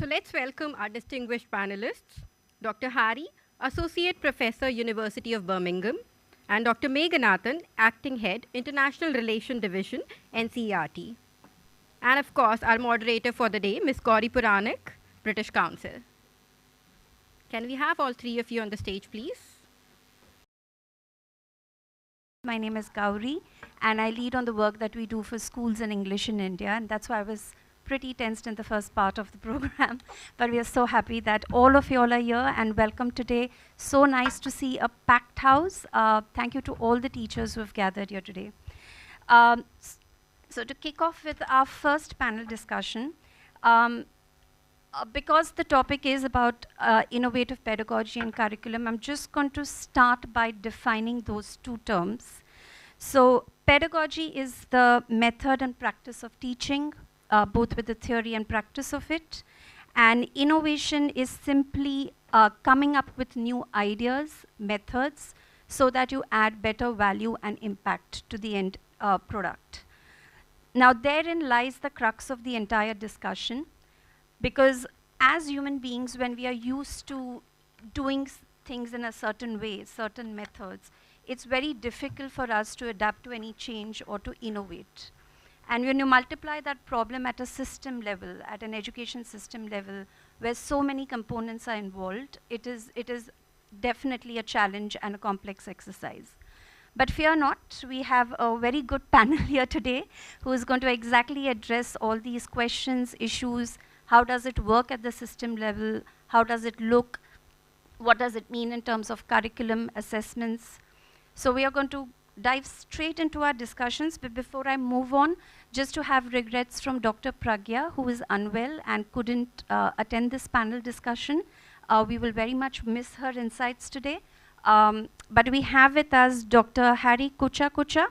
So let's welcome our distinguished panelists, Dr. Hari, Associate Professor, University of Birmingham, and Dr. Meghanathan, Acting Head, International Relation Division, NCERT. And of course, our moderator for the day, Ms. Gauri Puranik, British Council. Can we have all three of you on the stage, please? My name is Gauri, and I lead on the work that we do for schools in English in India, and that's why I was pretty tensed in the first part of the program. But we are so happy that all of you all are here, and welcome today. So nice to see a packed house. Thank you to all the teachers who have gathered here today. So to kick off with our first panel discussion, because the topic is about innovative pedagogy and curriculum, I'm just going to start by defining those two terms. So pedagogy is the method and practice of teaching, both with the theory and practice of it. And innovation is simply coming up with new ideas, methods, so that you add better value and impact to the end product. Now therein lies the crux of the entire discussion, because as human beings, when we are used to doing things in a certain way, certain methods, it's very difficult for us to adapt to any change or to innovate. And when you multiply that problem at a system level, at an education system level, where so many components are involved, it is definitely a challenge and a complex exercise. But fear not, we have a very good panel here today who is going to exactly address all these questions, issues. How does it work at the system level? How does it look? What does it mean in terms of curriculum assessments? So we are going to dive straight into our discussions, but before I move on, just to have regrets from Dr. Pragya, who is unwell and couldn't attend this panel discussion. We will very much miss her insights today. But we have with us Dr. Hari Kucha,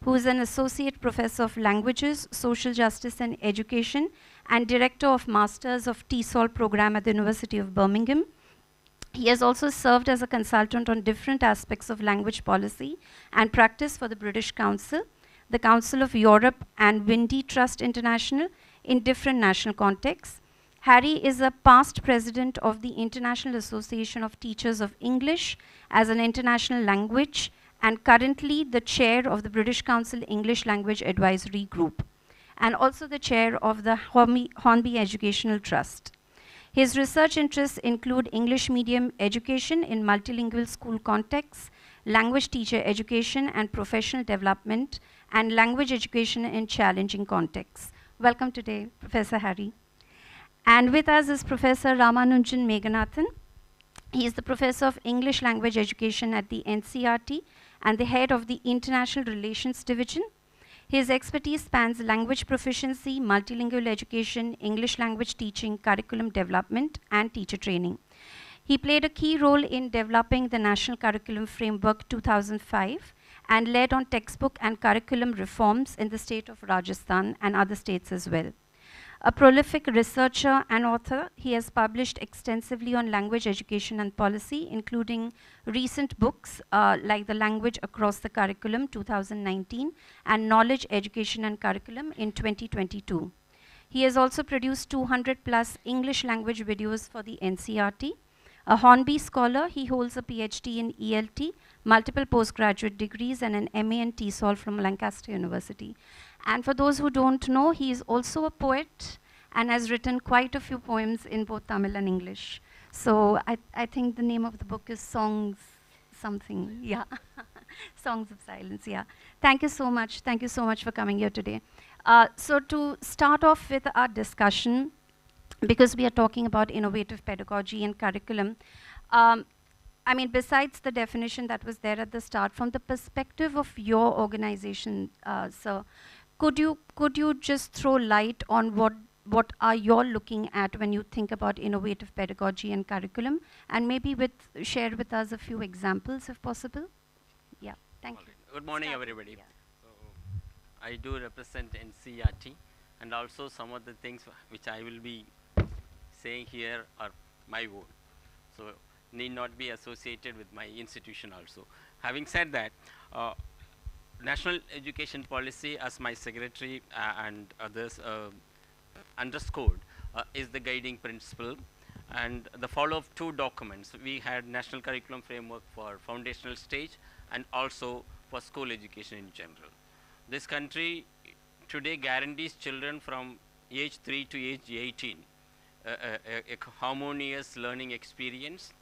who is an Associate Professor of Languages, Social Justice and Education, and Director of Masters of TESOL program at the University of Birmingham. He has also served as a consultant on different aspects of language policy and practice for the British Council, the Council of Europe, and Windy Trust International in different national contexts. Hari is a past president of the International Association of Teachers of English as an international language, and currently the chair of the British Council English Language Advisory Group, and also the chair of the Hornby Educational Trust. His research interests include English medium education in multilingual school contexts, language teacher education and professional development, and language education in challenging contexts. Welcome today, Professor Hari. And with us is Professor Ramanunjan Meghanathan. He is the Professor of English Language Education at the NCERT and the head of the International Relations Division. His expertise spans language proficiency, multilingual education, English language teaching, curriculum development, and teacher training. He played a key role in developing the National Curriculum Framework 2005 and led on textbook and curriculum reforms in the state of Rajasthan and other states as well. A prolific researcher and author, he has published extensively on language education and policy, including recent books like The Language Across the Curriculum 2019 and Knowledge, Education and Curriculum in 2022. He has also produced 200 plus English language videos for the NCERT. A Hornby scholar, he holds a PhD in ELT, multiple postgraduate degrees, and an MA in TESOL from Lancaster University. And for those who don't know, he is also a poet and has written quite a few poems in both Tamil and English. So I think the name of the book is Songs something, yeah. Songs of Silence, yeah. Thank you so much. Thank you so much for coming here today. So to start off with our discussion, because we are talking about innovative pedagogy and curriculum, I mean, besides the definition that was there at the start, from the perspective of your organization, sir, could you just throw light on what are you looking at when you think about innovative pedagogy and curriculum, and maybe share with us a few examples if possible? Yeah, thank you. Good morning, everybody. Yeah. So I do represent NCERT, and also some of the things which I will be saying here are my own, so need not be associated with my institution also. Having said that, National Education Policy, as my secretary and others underscored, is the guiding principle, and the follow of 2 documents. We had National Curriculum Framework for foundational stage and also for school education in general. This country today guarantees children from age 3 to age 18 a harmonious learning experience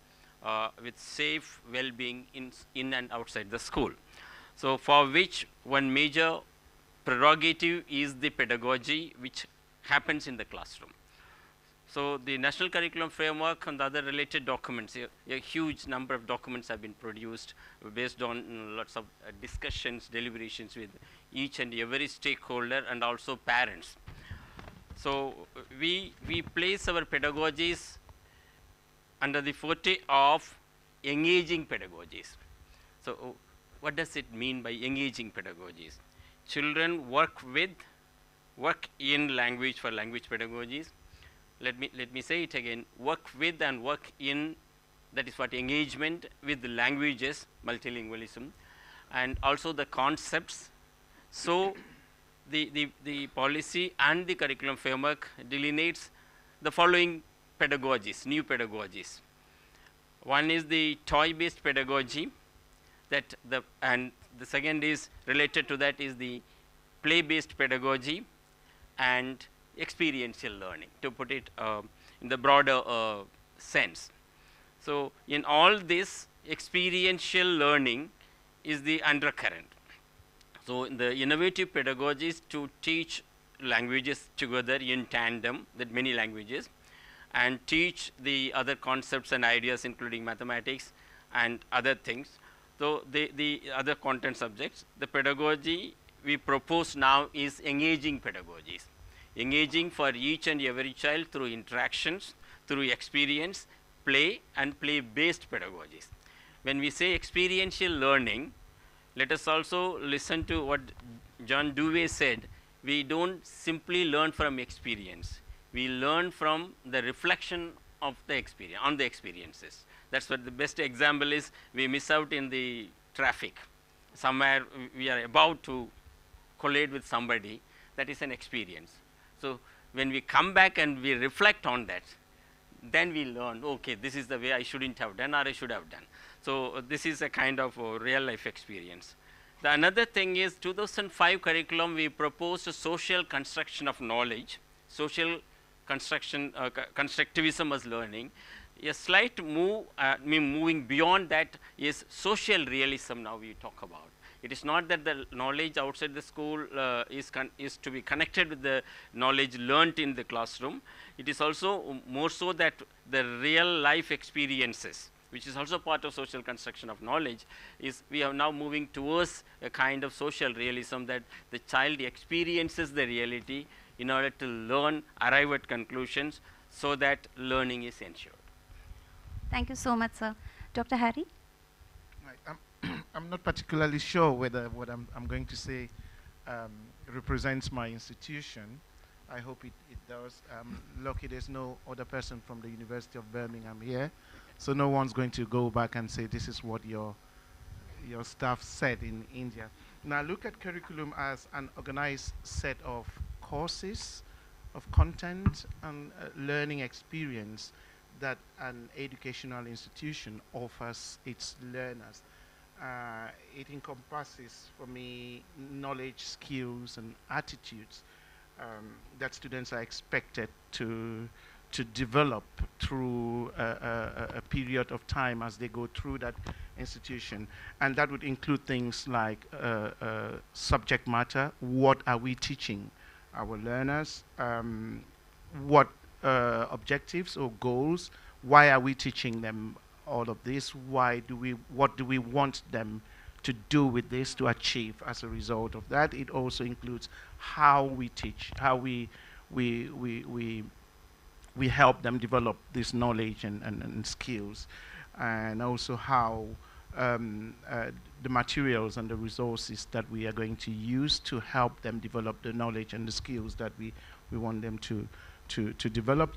with safe well-being in and outside the school. So, for which one major prerogative is the pedagogy which happens in the classroom. So, the National Curriculum Framework and the other related documents, a huge number of documents have been produced based on lots of discussions, deliberations with each and every stakeholder and also parents. So, we place our pedagogies under the forte of engaging pedagogies. So, what does it mean by engaging pedagogies? Children work in language for language pedagogies. Let me say it again, work with and work in, that is what engagement with the languages, multilingualism, and also the concepts. So, the policy and the curriculum framework delineates the following pedagogies, new pedagogies. One is the toy-based pedagogy, and the second is related to that is the play-based pedagogy and experiential learning, to put it in the broader sense. So, in all this, experiential learning is the undercurrent. So, in the innovative pedagogies to teach languages together in tandem, that many languages, and teach the other concepts and ideas including mathematics and other things. So, the other content subjects, the pedagogy we propose now is engaging pedagogies, engaging for each and every child through interactions, through experience, play and play-based pedagogies. When we say experiential learning, let us also listen to what John Dewey said. We don't simply learn from experience, we learn from the reflection of the experience, on the experiences. That's what the best example is. We miss out in the traffic, somewhere we are about to collide with somebody, that is an experience. So, when we come back and we reflect on that, then we learn, okay, this is the way I shouldn't have done or I should have done. So, this is a kind of real life experience. The another thing is 2005 curriculum, we proposed a social construction of knowledge, social construction, constructivism as learning. A slight move, moving beyond that is social realism now we talk about. It is not that the knowledge outside the school is to be connected with the knowledge learnt in the classroom. It is also more so that the real life experiences, which is also part of social construction of knowledge, is we are now moving towards a kind of social realism, that the child experiences the reality in order to learn, arrive at conclusions, so that learning is ensured. Thank you so much, sir. Dr. Harry? Right. I'm not particularly sure whether what I'm going to say represents my institution. I hope it does. Lucky there's no other person from the University of Birmingham here, so no one's going to go back and say this is what your staff said in India. Now look at curriculum as an organized set of courses, of content and learning experience that an educational institution offers its learners. It encompasses, for me, knowledge, skills, and attitudes that students are expected to develop through a period of time as they go through that institution. And that would include things like subject matter. What are we teaching our learners? What objectives or goals? Why are we teaching them all of this? What do we want them to do with this, to achieve as a result of that? It also includes how we teach, how we help them develop this knowledge and skills, and also how the materials and the resources that we are going to use to help them develop the knowledge and the skills that we want them to develop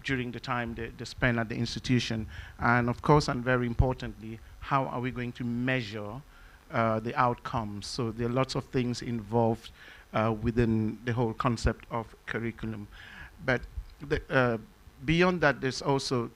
during the time they spend at the institution. And of course, and very importantly, how are we going to measure the outcomes? So there are lots of things involved within the whole concept of curriculum. But beyond that, there's also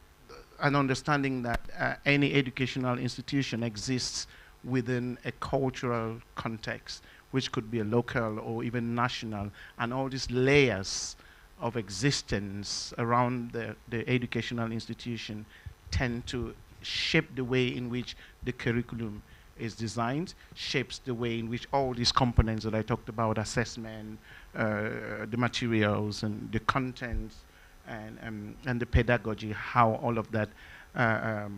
an understanding that any educational institution exists within a cultural context, which could be a local or even national, and all these layers of existence around the educational institution tend to shape the way in which the curriculum is designed, shapes the way in which all these components that I talked about, assessment, the materials and the content, and the pedagogy, how all of that are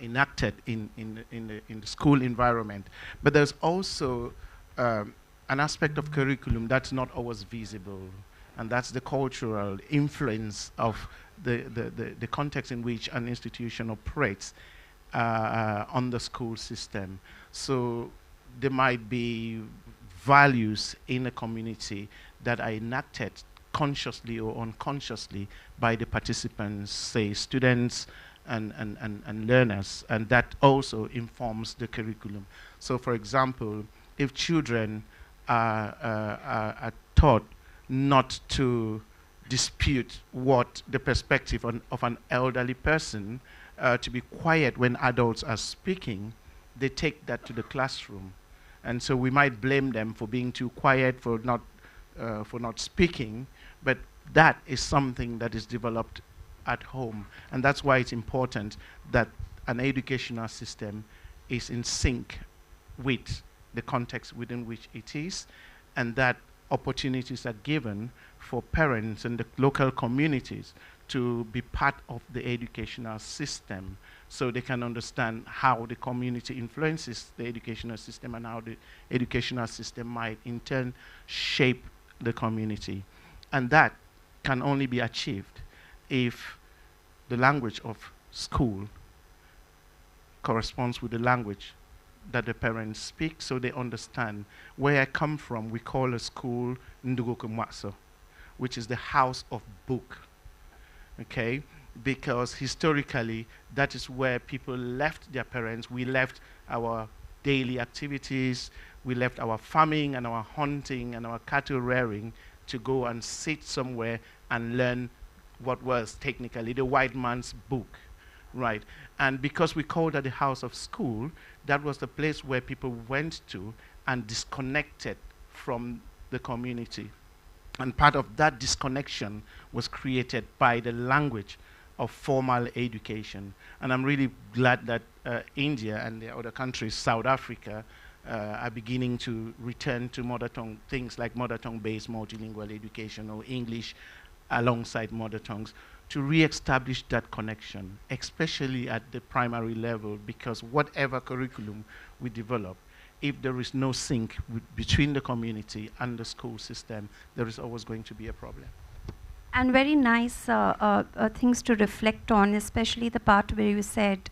enacted in the school environment. But there's also an aspect of curriculum that's not always visible, and that's the cultural influence of the context in which an institution operates on the school system. So there might be values in a community that are enacted consciously or unconsciously by the participants, say students and learners, and that also informs the curriculum. So for example, if children are taught not to dispute what the perspective of an elderly person, to be quiet when adults are speaking, they take that to the classroom. And so we might blame them for being too quiet, for not speaking, but that is something that is developed at home. And that's why it's important that an educational system is in sync with the context within which it is, and that opportunities are given for parents and the local communities to be part of the educational system, so they can understand how the community influences the educational system and how the educational system might in turn shape the community. And that can only be achieved if the language of school corresponds with the language that the parents speak, so they understand. Where I come from, we call a school Ndugukumwatso, which is the house of book, okay? Because historically, that is where people left their parents. We left our daily activities, we left our farming and our hunting and our cattle rearing to go and sit somewhere and learn what was technically the white man's book, right? And because we called that the house of school, that was the place where people went to and disconnected from the community. And part of that disconnection was created by the language of formal education. And I'm really glad that India and the other countries, South Africa, are beginning to return to mother tongue, things like mother tongue-based multilingual education or English alongside mother tongues, to re-establish that connection, especially at the primary level, because whatever curriculum we develop, if there is no sync between the community and the school system, there is always going to be a problem. And very nice things to reflect on, especially the part where you said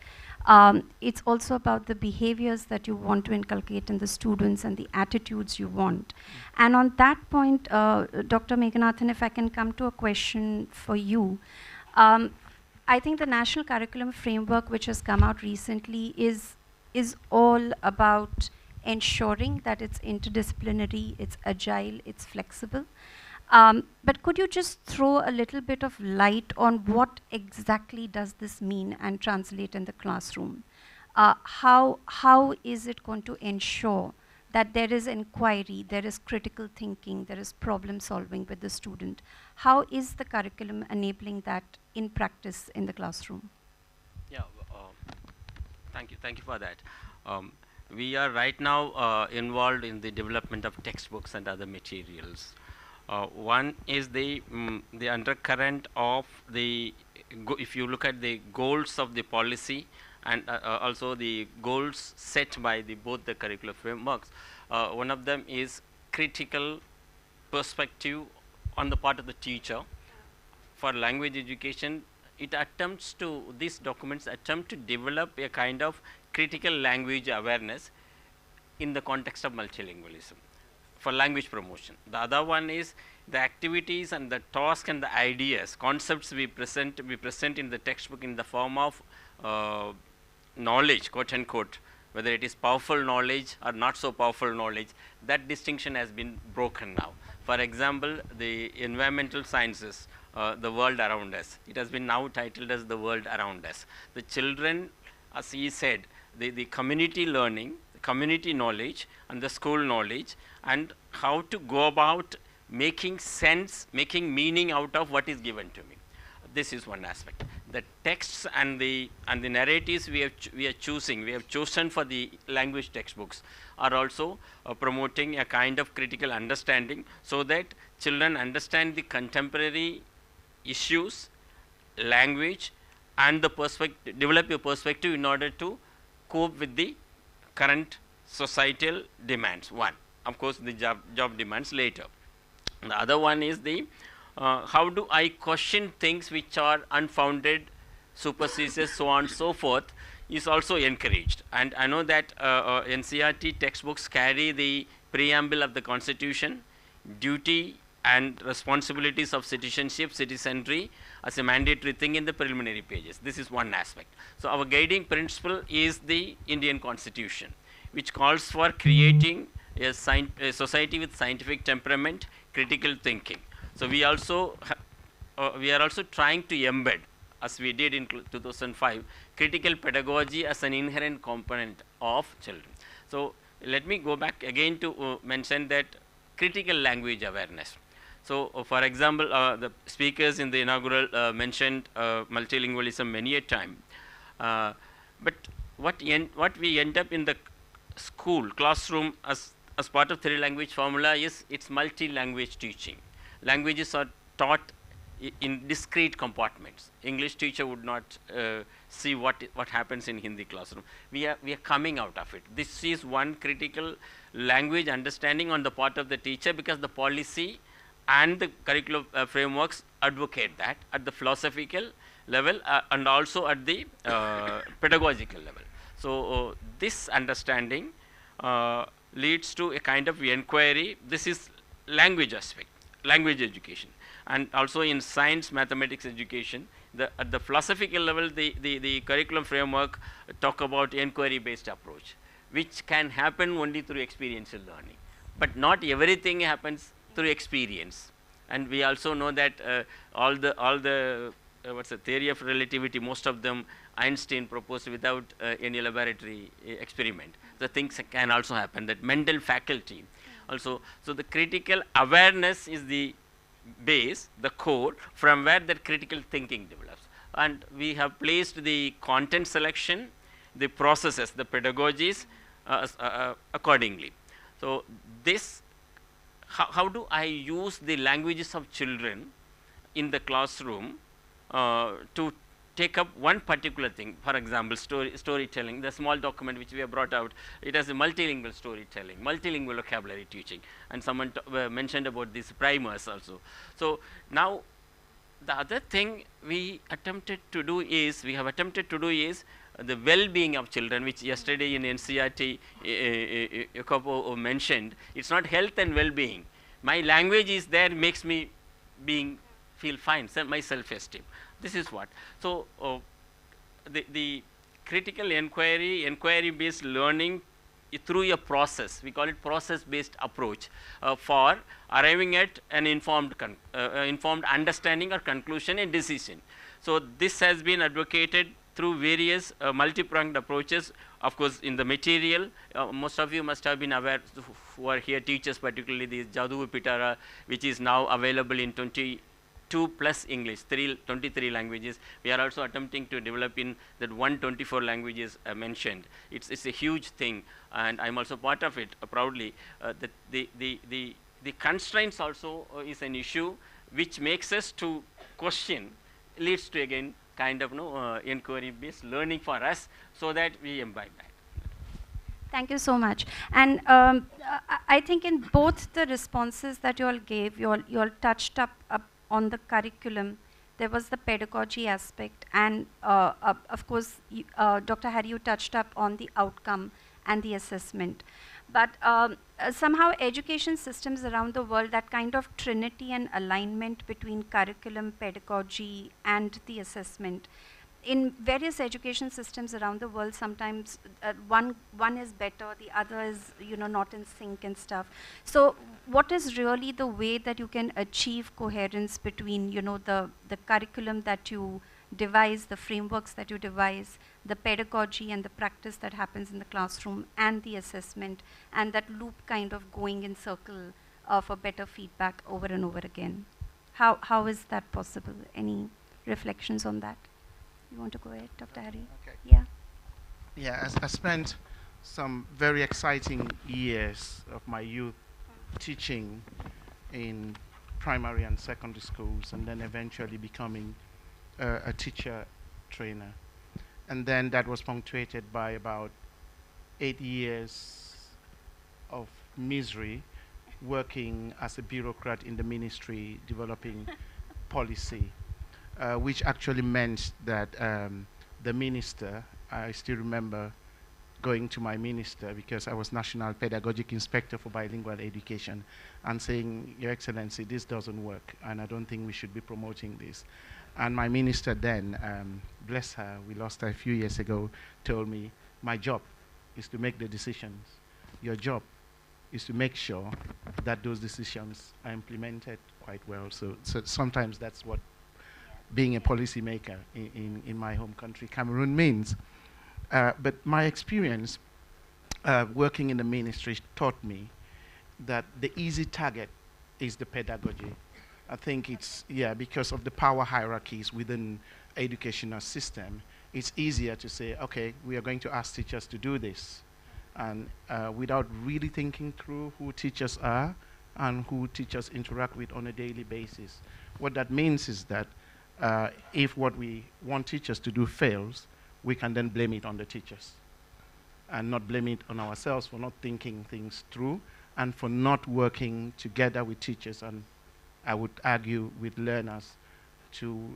it's also about the behaviors that you want to inculcate in the students and the attitudes you want. And on that point, Dr. Meghanathan, if I can come to a question for you. I think the National Curriculum Framework, which has come out recently, is all about ensuring that it's interdisciplinary, it's agile, it's flexible. But could you just throw a little bit of light on what exactly does this mean and translate in the classroom? How is it going to ensure that there is inquiry, there is critical thinking, there is problem solving with the student? How is the curriculum enabling that in practice in the classroom? Yeah, thank you for that. We are right now involved in the development of textbooks and other materials. One is the undercurrent of the, if you look at the goals of the policy and also the goals set by both the curricular frameworks, one of them is critical perspective on the part of the teacher. For language education, these documents attempt to develop a kind of critical language awareness in the context of multilingualism for language promotion. The other one is the activities and the task and the ideas, concepts we present in the textbook in the form of knowledge, quote unquote, whether it is powerful knowledge or not so powerful knowledge. That distinction has been broken now. For example, the environmental sciences, the world around us. It has been now titled as the world around us. The children, as he said, the community learning, the community knowledge, and the school knowledge, and how to go about making sense, making meaning out of what is given to me. This is one aspect. The texts and the narratives we are chosen for the language textbooks are also promoting a kind of critical understanding, so that children understand the contemporary issues, language, and the perspective, develop a perspective in order to cope with the current societal demands. One, of course, the job demands later. The other one is the how do I question things which are unfounded, superstitious, so on and so forth, is also encouraged. And I know that NCERT textbooks carry the preamble of the Constitution, duty and responsibilities of citizenship, citizenry, as a mandatory thing in the preliminary pages. This is one aspect. So our guiding principle is the Indian Constitution, which calls for creating a society with scientific temperament, critical thinking. So we also we are also trying to embed, as we did in 2005, critical pedagogy as an inherent component of children. So let me go back again to mention that critical language awareness. So for example, the speakers in the inaugural mentioned multilingualism many a time, but what we end up in the school classroom as part of three language formula is it's multi-language teaching. Languages are taught in discrete compartments. English teacher would not see what happens in Hindi classroom. We are coming out of it. This is one critical language understanding on the part of the teacher, because the policy and the curriculum frameworks advocate that at the philosophical level and also at the pedagogical level. So this understanding leads to a kind of inquiry. This is language aspect, language education. And also in science, mathematics education, at the philosophical level, the curriculum framework talk about inquiry-based approach, which can happen only through experiential learning. But not everything happens through experience. And we also know that all the what's the theory of relativity, most of them Einstein proposed without any laboratory experiment. The things can also happen, that mental faculty also. So the critical awareness is the base, the core, from where that critical thinking develops. And we have placed the content selection, the processes, the pedagogies accordingly. So this, how do I use the languages of children in the classroom to take up one particular thing? For example, storytelling, the small document which we have brought out, it has a multilingual storytelling, multilingual vocabulary teaching, and someone mentioned about these primers also. So now the other thing we have attempted to do is the well-being of children, which yesterday in NCERT Jacopo mentioned. It's not health and well-being. My language is there, makes me feel fine, my self-esteem. This is what. So the critical inquiry-based learning through a process, we call it process-based approach for arriving at an informed understanding or conclusion and decision. So this has been advocated through various multi-pronged approaches. Of course, in the material, most of you must have been aware, who are here teachers, particularly the Jadu Pitara, which is now available in 22 plus English, 23 languages. We are also attempting to develop in that 124 languages mentioned. It's a huge thing, and I'm also part of it proudly. That the constraints also is an issue which makes us to question, leads to again kind of inquiry-based learning for us, so that we imbibe that. Thank you so much. And I think in both the responses that you all gave, you all touched up on the curriculum. There was the pedagogy aspect, and of course, Dr. Harry, you touched up on the outcome and the assessment. But somehow education systems around the world, that kind of trinity and alignment between curriculum, pedagogy, and the assessment in various education systems around the world, sometimes one is better, the other is not in sync and stuff. So what is really the way that you can achieve coherence between the curriculum that you devise, the frameworks that you devise, the pedagogy and the practice that happens in the classroom, and the assessment, and that loop kind of going in circle for better feedback over and over again? How is that possible? Any reflections on that? You want to go ahead, Dr. Harry? Okay. Yeah. Yeah, I spent some very exciting years of my youth teaching in primary and secondary schools, and then eventually becoming a teacher trainer. And then that was punctuated by about 8 years of misery working as a bureaucrat in the ministry developing policy, which actually meant that the minister, I still remember going to my minister, because I was National Pedagogic Inspector for Bilingual Education, and saying, Your Excellency, this doesn't work, and I don't think we should be promoting this. And my minister then, bless her, we lost her a few years ago, told me, my job is to make the decisions. Your job is to make sure that those decisions are implemented quite well. So sometimes that's what being a policymaker in my home country, Cameroon, means. But my experience working in the ministry taught me that the easy target is the pedagogy. I think it's, because of the power hierarchies within educational system, it's easier to say, okay, we are going to ask teachers to do this. And without really thinking through who teachers are and who teachers interact with on a daily basis. What that means is that if what we want teachers to do fails, we can then blame it on the teachers and not blame it on ourselves for not thinking things through and for not working together with teachers, and I would argue with learners, to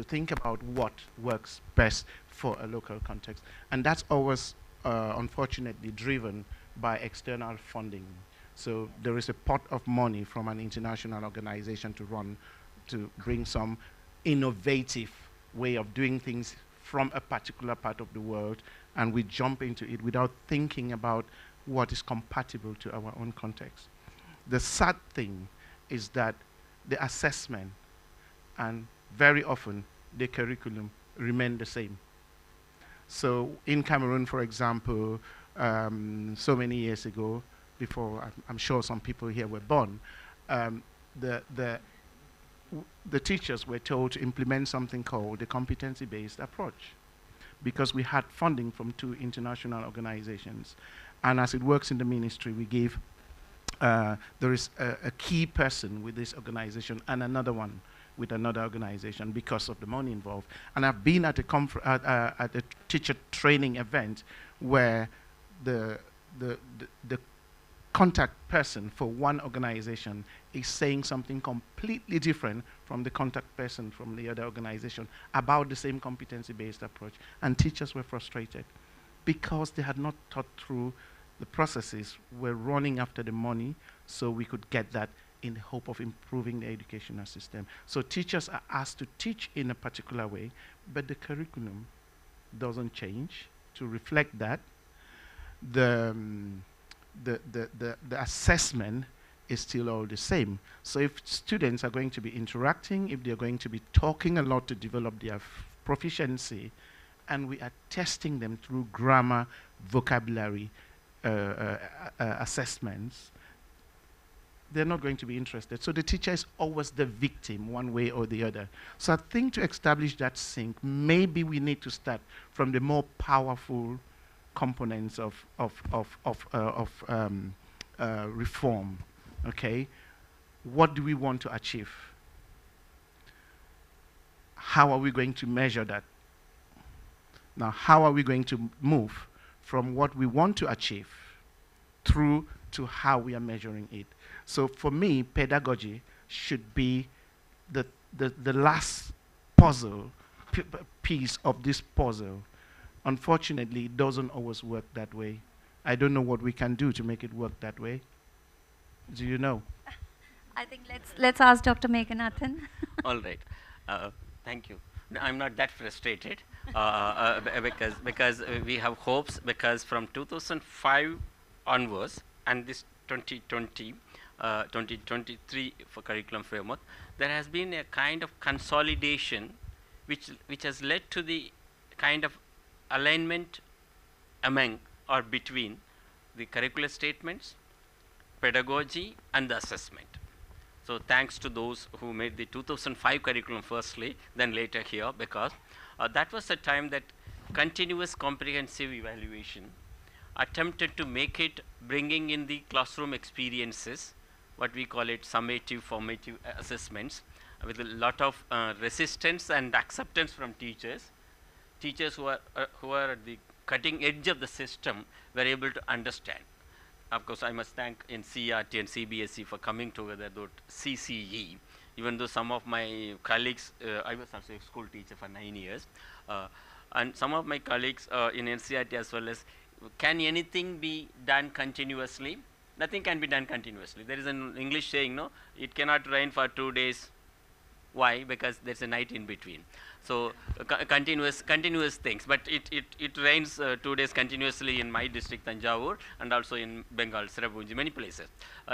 think about what works best for a local context. And that's always unfortunately driven by external funding. So there is a pot of money from an international organization to bring some innovative way of doing things from a particular part of the world, and we jump into it without thinking about what is compatible to our own context. The sad thing is that the assessment and very often the curriculum remain the same. So in Cameroon, for example, so many years ago, before I'm sure some people here were born, the teachers were told to implement something called the competency-based approach, because we had funding from 2 international organizations. And as it works in the ministry, we give, there is a key person with this organization and another one with another organization because of the money involved. And I've been at a teacher training event where the contact person for one organization is saying something completely different from the contact person from the other organization about the same competency-based approach. And teachers were frustrated because they had not thought through the processes. We're running after the money so we could get that in the hope of improving the educational system. So teachers are asked to teach in a particular way, but the curriculum doesn't change to reflect that. The assessment is still all the same. So if students are going to be interacting, if they're going to be talking a lot to develop their proficiency, and we are testing them through grammar, vocabulary, assessments, they're not going to be interested. So the teacher is always the victim, one way or the other. So I think to establish that sync, maybe we need to start from the more powerful components of reform. Okay, what do we want to achieve? How are we going to measure that? Now, how are we going to move from what we want to achieve through to how we are measuring it? So for me, pedagogy should be the last puzzle piece of this puzzle. Unfortunately, it doesn't always work that way. I don't know what we can do to make it work that way. Do you know? I think let's ask Dr. Meghanathan. All right. Thank you. I'm not that frustrated because we have hopes, because from 2005 onwards and this 2023 for curriculum framework, there has been a kind of consolidation which has led to the kind of alignment among or between the curricular statements, pedagogy and the assessment. So thanks to those who made the 2005 curriculum firstly, then later here, because that was the time that continuous comprehensive evaluation attempted to make it, bringing in the classroom experiences, what we call it summative, formative assessments, with a lot of resistance and acceptance from teachers. Teachers who are at the cutting edge of the system were able to understand. Of course, I must thank in CRT and CBSE for coming together, though CCE, even though some of my colleagues, I was also a school teacher for 9 years, and some of my colleagues in NCRT as well as, can anything be done continuously? Nothing can be done continuously. There is an English saying, no, it cannot rain for 2 days. Why? Because there's a night in between. So continuous things, but it rains 2 days continuously in my district, Tanjavur, and also in Bengal, Serapunji, many places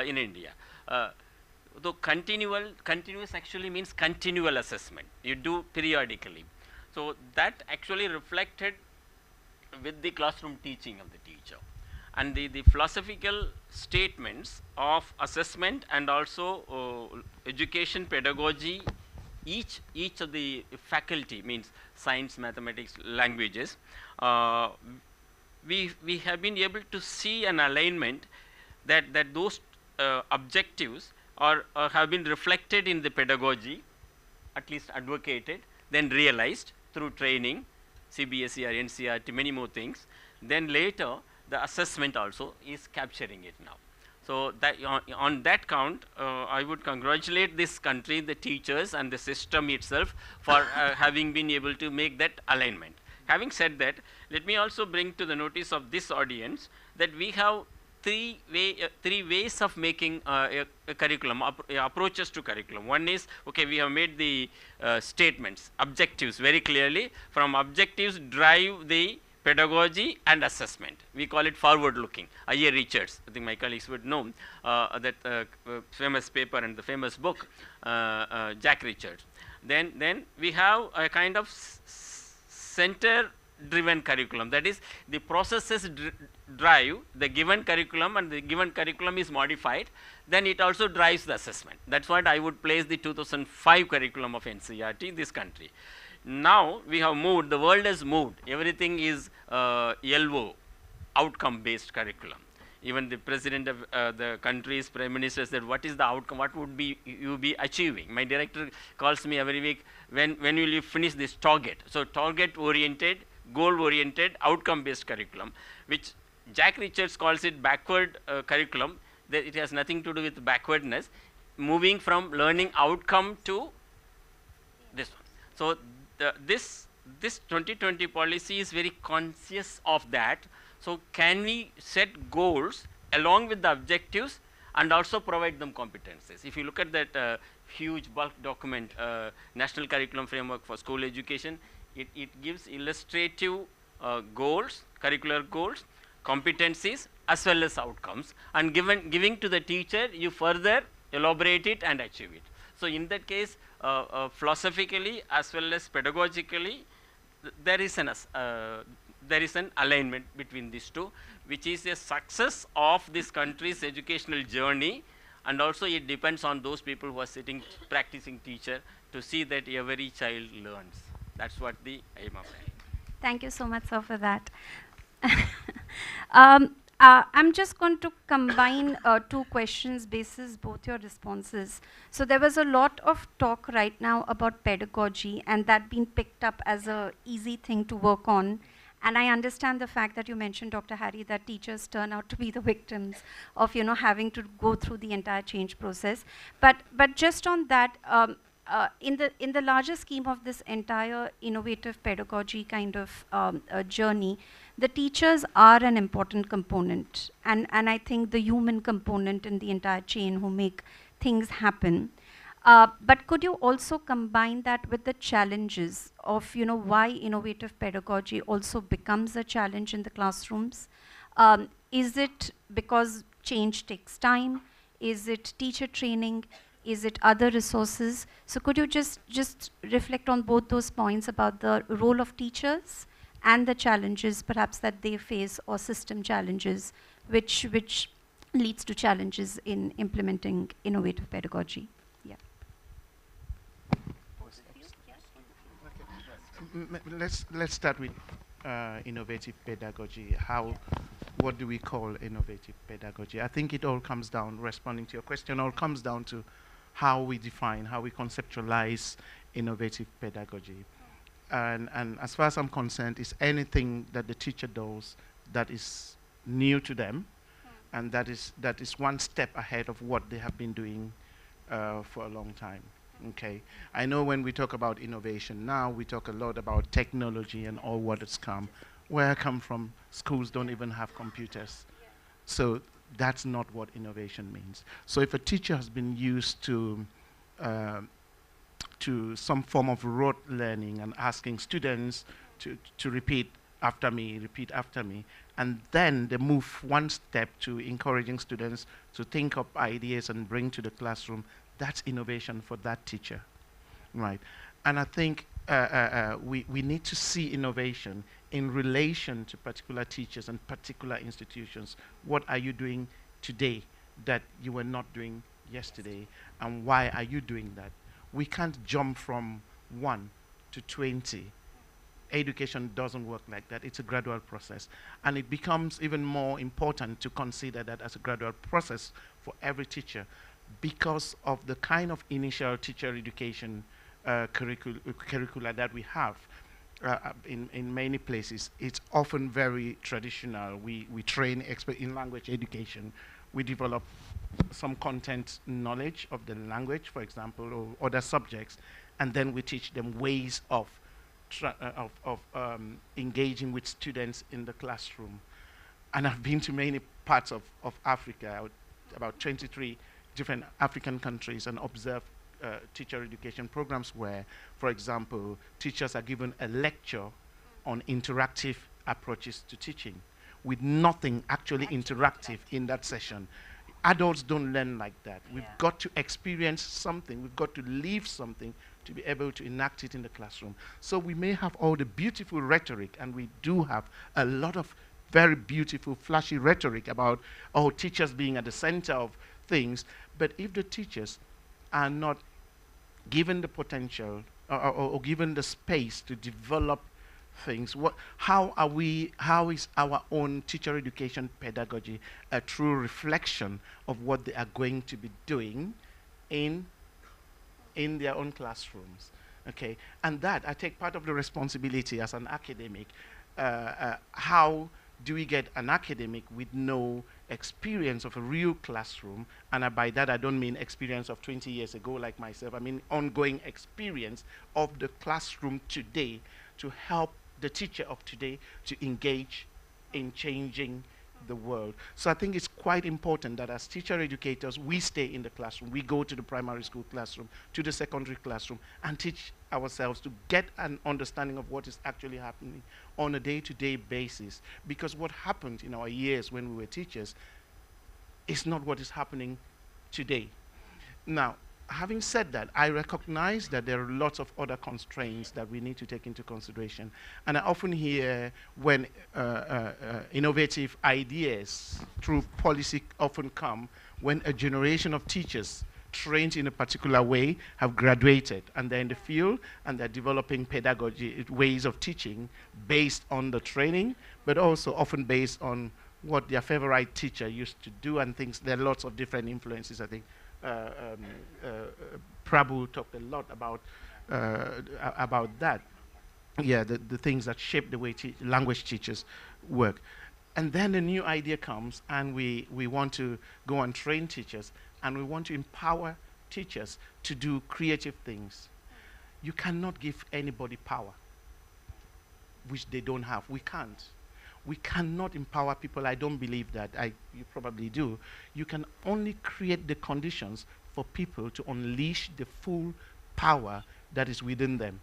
in India. Though continuous actually means continual assessment. You do periodically. So that actually reflected with the classroom teaching of the teacher. And the philosophical statements of assessment and also education, pedagogy, each of the faculty, means science, mathematics, languages, we have been able to see an alignment that those objectives have been reflected in the pedagogy, at least advocated, then realized through training, CBSE or NCRT, many more things. Then later, the assessment also is capturing it now. So that on that count, I would congratulate this country, the teachers and the system itself for having been able to make that alignment. Having said that, let me also bring to the notice of this audience that we have three ways of making a curriculum, approaches to curriculum. One is, okay, we have made the statements, objectives very clearly. From objectives drive the pedagogy and assessment. We call it forward looking. I.A. Richards, I think my colleagues would know that famous paper and the famous book, Jack Richards. Then we have a kind of center driven curriculum, that is the processes drive the given curriculum and the given curriculum is modified, then it also drives the assessment. That's what I would place the 2005 curriculum of NCRT in this country. Now we have moved, the world has moved, everything is LO, outcome based curriculum. Even the president of the country's prime minister said, what is the outcome, what would be you be achieving? My director calls me every week, when will you finish this target? So target oriented, goal oriented, outcome based curriculum, which Jack Richards calls it backward curriculum. That it has nothing to do with backwardness, moving from learning outcome to this one. So this 2020 policy is very conscious of that. So can we set goals along with the objectives and also provide them competencies? If you look at that huge bulk document, National Curriculum Framework for School Education, it gives illustrative goals, curricular goals, competencies as well as outcomes, and giving to the teacher, you further elaborate it and achieve it. So in that case, philosophically as well as pedagogically, there is an alignment between these two, which is a success of this country's educational journey, and also it depends on those people who are sitting practicing teacher to see that every child learns. That's what the aim of it. Thank you so much, sir, for that. I'm just going to combine two questions basis both your responses. So there was a lot of talk right now about pedagogy and that being picked up as a easy thing to work on. And I understand the fact that you mentioned, Dr. Harry, that teachers turn out to be the victims of, having to go through the entire change process. But just on that, in the larger scheme of this entire innovative pedagogy kind of journey, the teachers are an important component, and I think the human component in the entire chain who make things happen. But could you also combine that with the challenges of, why innovative pedagogy also becomes a challenge in the classrooms? Is it because change takes time? Is it teacher training? Is it other resources? So could you just reflect on both those points about the role of teachers and the challenges perhaps that they face, or system challenges which leads to challenges in implementing innovative pedagogy? Yeah. Let's start with innovative pedagogy. What do we call innovative pedagogy? I think it all comes down, responding to your question, all comes down to how we define, how we conceptualize innovative pedagogy. And as far as I'm concerned, it's anything that the teacher does that is new to them, and that is one step ahead of what they have been doing for a long time. Okay, I know when we talk about innovation now, we talk a lot about technology and all what has come. Where I come from, schools don't even have computers. So that's not what innovation means. So if a teacher has been used to some form of rote learning and asking students to repeat after me, and then they move one step to encouraging students to think up ideas and bring to the classroom, that's innovation for that teacher, right? And I think we need to see innovation in relation to particular teachers and particular institutions. What are you doing today that you were not doing yesterday, and why are you doing that? We can't jump from 1 to 20. Education doesn't work like that. It's a gradual process. And it becomes even more important to consider that as a gradual process for every teacher, because of the kind of initial teacher education curricula that we have. In many places, it's often very traditional. We train in language education. We develop some content knowledge of the language, for example, or other subjects, and then we teach them ways of engaging with students in the classroom. And I've been to many parts of Africa, about 23 different African countries, and observed teacher education programs where, for example, teachers are given a lecture on interactive approaches to teaching with nothing actually interactive in that session. Adults don't learn like that. We've got to experience something. We've got to live something to be able to enact it in the classroom. So we may have all the beautiful rhetoric, and we do have a lot of very beautiful, flashy rhetoric about, teachers being at the center of things, but if the teachers are not given the potential or given the space to develop things, how is our own teacher education pedagogy a true reflection of what they are going to be doing in their own classrooms? Okay, and that I take part of the responsibility as an academic. How do we get an academic with no experience of a real classroom? And by that I don't mean experience of 20 years ago like myself. I mean ongoing experience of the classroom today, to help the teacher of today to engage in changing the world. So I think it's quite important that as teacher educators, we stay in the classroom. We go to the primary school classroom, to the secondary classroom, and teach ourselves to get an understanding of what is actually happening on a day-to-day basis. Because what happened in our years when we were teachers is not what is happening today. Now, having said that, I recognize that there are lots of other constraints that we need to take into consideration. And I often hear when innovative ideas through policy often come when a generation of teachers trained in a particular way have graduated, and they're in the field and they're developing pedagogy, ways of teaching based on the training, but also often based on what their favorite teacher used to do and things. There are lots of different influences, I think. Prabhu talked a lot about that. Yeah, the things that shape the way language teachers work. And then a new idea comes, and we want to go and train teachers, and we want to empower teachers to do creative things. You cannot give anybody power which they don't have. We can't. We cannot empower people. I don't believe that. You probably do. You can only create the conditions for people to unleash the full power that is within them.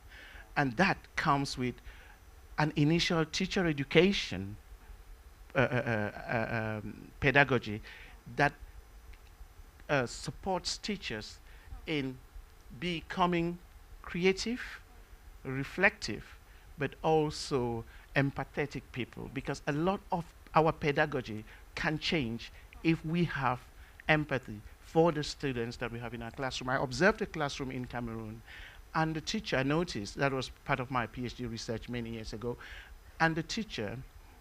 And that comes with an initial teacher education pedagogy that supports teachers in becoming creative, reflective, but also empathetic people, because a lot of our pedagogy can change if we have empathy for the students that we have in our classroom. I observed a classroom in Cameroon, and the teacher, I noticed, that was part of my PhD research many years ago, and the teacher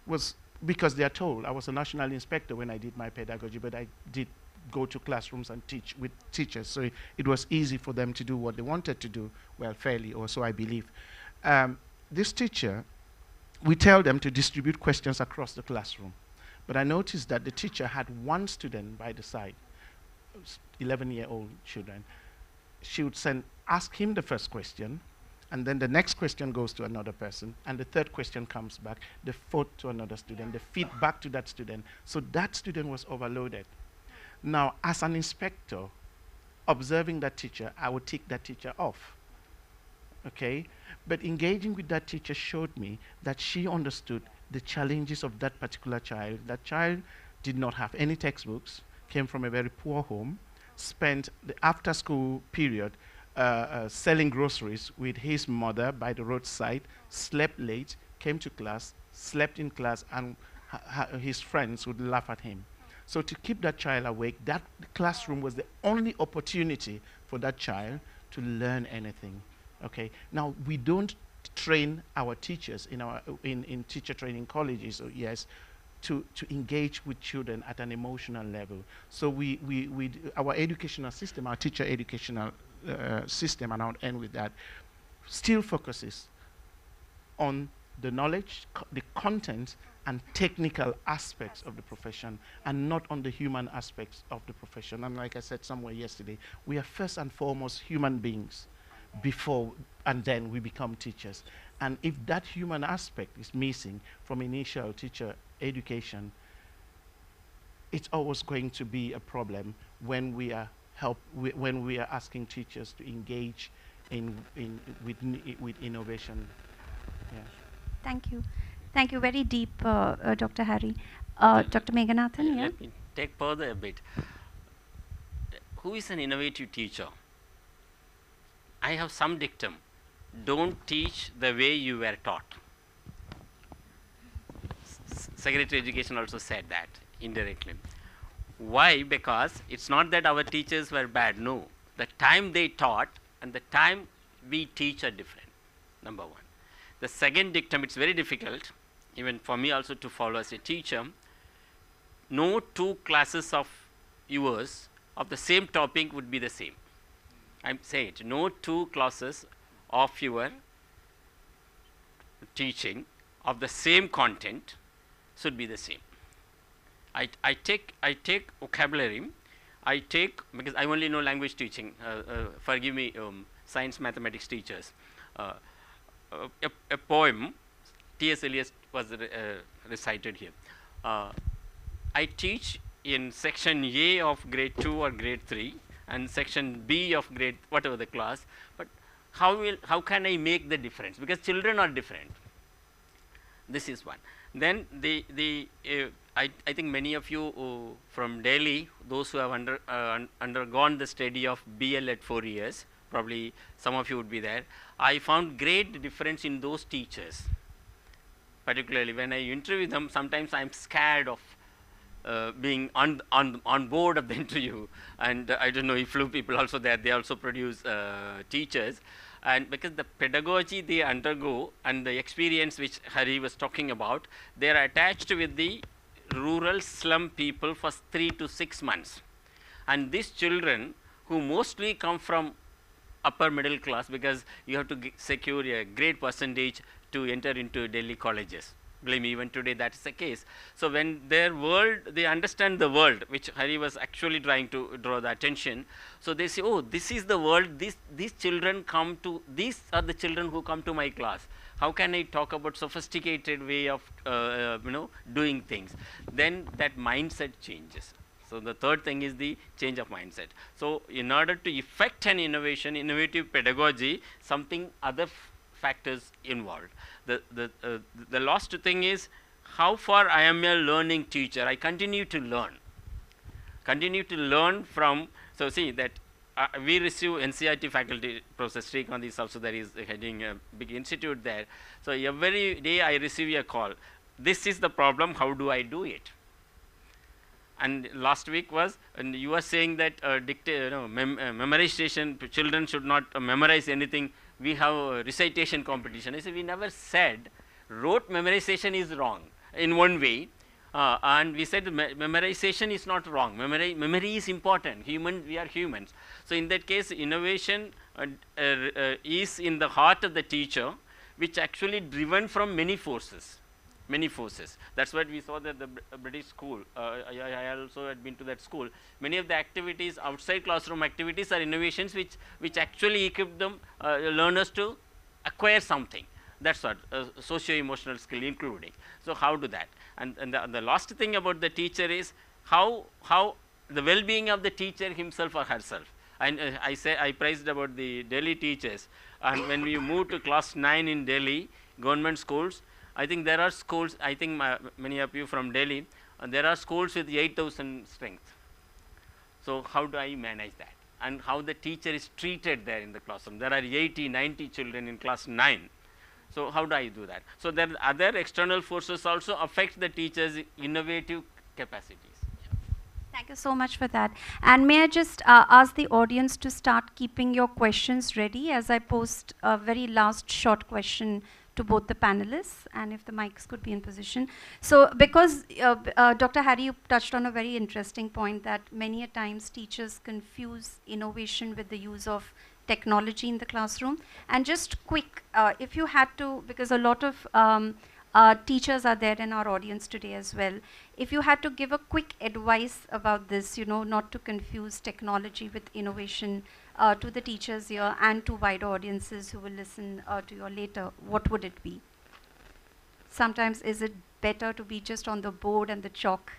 was, because they are told, I was a national inspector when I did my pedagogy, but I did go to classrooms and teach with teachers, so it was easy for them to do what they wanted to do, well, fairly, or so I believe. This teacher, we tell them to distribute questions across the classroom, but I noticed that the teacher had one student by the side, 11-year-old children. She would ask him the first question, and then the next question goes to another person, and the third question comes back, the fourth to another student, the fifth back to that student. So that student was overloaded. Now, as an inspector, observing that teacher, I would tick that teacher off. Okay? But engaging with that teacher showed me that she understood the challenges of that particular child. That child did not have any textbooks, came from a very poor home, spent the after-school period selling groceries with his mother by the roadside, slept late, came to class, slept in class, and his friends would laugh at him. So to keep that child awake, that classroom was the only opportunity for that child to learn anything. Okay. Now, we don't train our teachers in teacher training colleges, yes, to engage with children at an emotional level. So our educational system, our teacher educational system, and I'll end with that, still focuses on the knowledge, the content, and technical aspects of the profession, and not on the human aspects of the profession. And like I said somewhere yesterday, we are first and foremost human beings before and then we become teachers. And if that human aspect is missing from initial teacher education, it's always going to be a problem when we are asking teachers to engage with innovation. Yeah. Thank you. Thank you. Very deep, Dr. Harry. Dr. Meghanathan, yeah? Let me take further a bit. Who is an innovative teacher? I have some dictum. Don't teach the way you were taught. Secretary of Education also said that indirectly. Why? Because it's not that our teachers were bad. No. The time they taught and the time we teach are different. Number one. The second dictum, it's very difficult, even for me also to follow as a teacher. No two classes of yours of the same topic would be the same. I'm saying it. No two classes of your teaching of the same content should be the same. I take vocabulary. I take, because I only know language teaching. Forgive me, science mathematics teachers. A poem, T.S. Eliot was recited here. I teach in section A of grade 2 or grade 3 and section B of grade whatever the class, but how can I make the difference? Because children are different. This is one. Then I think many of you from Delhi, those who have undergone the study of BL at 4 years, probably some of you would be there. I found great difference in those teachers. Particularly when I interview them, sometimes I'm scared of being on board of the interview, and I don't know if few people also there, they also produce teachers, and because the pedagogy they undergo and the experience which Hari was talking about, they are attached with the rural slum people for 3 to 6 months, and these children who mostly come from upper middle class, because you have to secure a great percentage to enter into Delhi colleges. Believe me, even today that is the case. So when their world, they understand the world, which Hari was actually trying to draw the attention. So they say, oh, this is the world, these children come to, these are the children who come to my class. How can I talk about sophisticated way of doing things? Then that mindset changes. So the third thing is the change of mindset. So in order to effect an innovation, innovative pedagogy, something other factors involved. The last thing is how far I am a learning teacher. I continue to learn from. So see that we receive NCERT faculty. Professor Srikanth is also there, is heading a big institute there. So every day I receive a call. This is the problem. How do I do it? And last week was, and you were saying that memorization, children should not memorize anything. We have a recitation competition. I said, we never said rote memorization is wrong in one way. And we said memorization is not wrong. Memory is important. We are humans. So in that case, innovation is in the heart of the teacher, which actually driven from many forces. That's what we saw that the British school. I also had been to that school. Many of the activities, outside classroom activities, are innovations which actually equip them learners to acquire something. That's what socio-emotional skill including. So how do that? And the last thing about the teacher is how the well-being of the teacher himself or herself. And I praised about the Delhi teachers. And when we move to class 9 in Delhi, government schools, I think there are schools, I think many of you from Delhi, there are schools with 8,000 strength. So how do I manage that? And how the teacher is treated there in the classroom. There are 80, 90 children in class 9. So how do I do that? So there are other external forces also affect the teacher's innovative capacities. Thank you so much for that. And may I just ask the audience to start keeping your questions ready as I post a very last short question to both the panelists, and if the mics could be in position. So because Dr. Harry, you touched on a very interesting point that many a times teachers confuse innovation with the use of technology in the classroom. And just quick, if you had to, because a lot of teachers are there in our audience today as well, if you had to give a quick advice about this, not to confuse technology with innovation to the teachers here and to wider audiences who will listen to you later, what would it be? Sometimes is it better to be just on the board and the chalk,